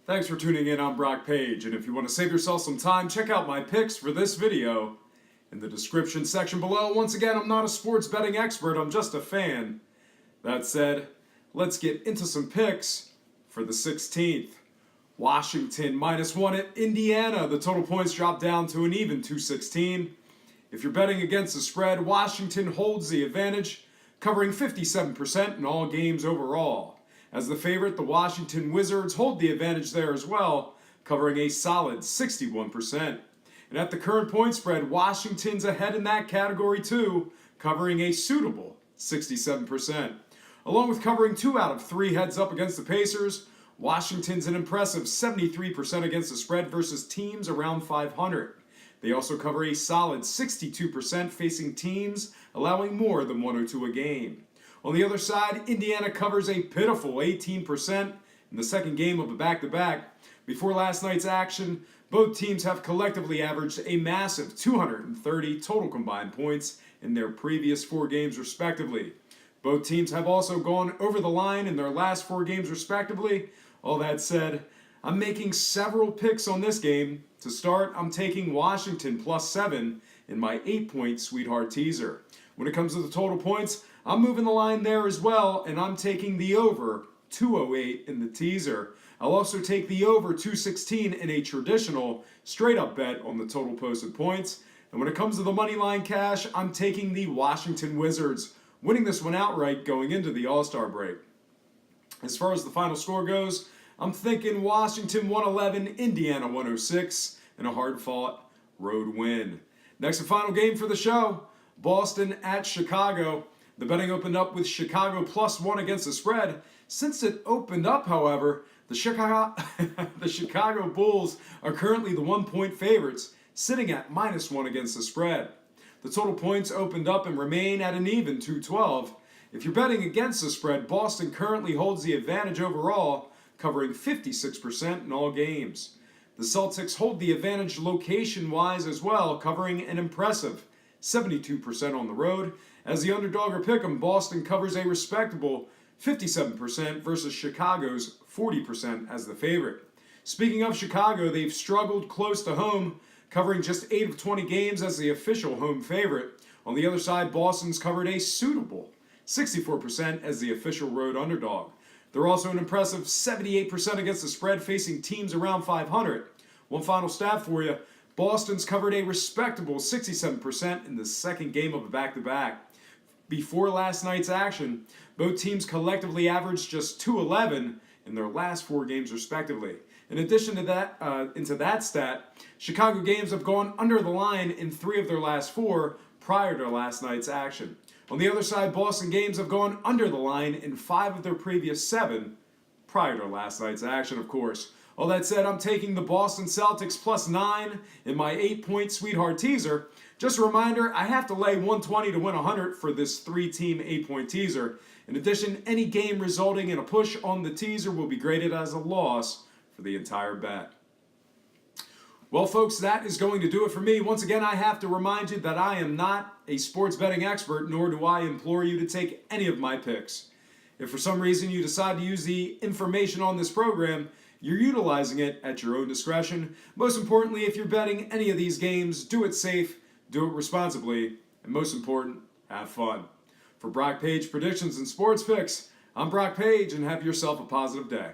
Thanks for tuning in. I'm Brock Page, and if you want to save yourself some time, check out my picks for this video in the description section below. Once again, I'm not a sports betting expert, I'm just a fan. That said, let's get into some picks for the 16th. Washington -1 at Indiana. The total points drop down to an even 216. If you're betting against the spread, Washington holds the advantage, covering 57% in all games overall. As the favorite, the Washington Wizards hold the advantage there as well, covering a solid 61%. And at the current point spread, Washington's ahead in that category too, covering a suitable 67%. Along with covering 2 out of 3 heads up against the Pacers, Washington's an impressive 73% against the spread versus teams around 500. They also cover a solid 62% facing teams allowing more than 102 a game. On the other side, Indiana covers a pitiful 18% in the second game of a back-to-back. Before last night's action, both teams have collectively averaged a massive 230 total combined points in their previous 4 games respectively. Both teams have also gone over the line in their last 4 games respectively. All that said, I'm making several picks on this game. To start, I'm taking Washington +7 in my 8-point Sweetheart teaser. When it comes to the total points, I'm moving the line there as well, and I'm taking the over 208 in the teaser. I'll also take the over 216 in a traditional straight-up bet on the total posted points. And when it comes to the money line cash, I'm taking the Washington Wizards, winning this one outright going into the All-Star break. As far as the final score goes, I'm thinking Washington 111, Indiana 106, and a hard-fought road win. Next and final game for the show, Boston at Chicago. The betting opened up with Chicago +1 against the spread. Since it opened up, however, the Chicago Bulls are currently the 1-point favorites, sitting at -1 against the spread. The total points opened up and remain at an even 212. If you're betting against the spread, Boston currently holds the advantage overall, covering 56% in all games. The Celtics hold the advantage location-wise as well, covering an impressive 72% on the road. As the underdog or pick'em, Boston covers a respectable 57% versus Chicago's 40% as the favorite. Speaking of Chicago, they've struggled close to home, covering just 8 of 20 games as the official home favorite. On the other side, Boston's covered a suitable 64% as the official road underdog. They're also an impressive 78% against the spread facing teams around 500. One final stat for you, Boston's covered a respectable 67% in the second game of a back-to-back. Before last night's action, both teams collectively averaged just 211 in their last 4 games respectively. In addition to that, stat, Chicago games have gone under the line in 3 of their last 4 prior to last night's action. On the other side, Boston games have gone under the line in 5 of their previous 7 prior to last night's action, of course. All that said, I'm taking the Boston Celtics +9 in my 8-point Sweetheart teaser. Just a reminder, I have to lay 120 to win 100 for this 3-team 8-point teaser. In addition, any game resulting in a push on the teaser will be graded as a loss for the entire bet. Well, folks, that is going to do it for me. Once again, I have to remind you that I am not a sports betting expert, nor do I implore you to take any of my picks. If for some reason you decide to use the information on this program, you're utilizing it at your own discretion. Most importantly, if you're betting any of these games, do it safe, do it responsibly, and most important, have fun. For Brock Page Predictions and Sports Picks, I'm Brock Page, and have yourself a positive day.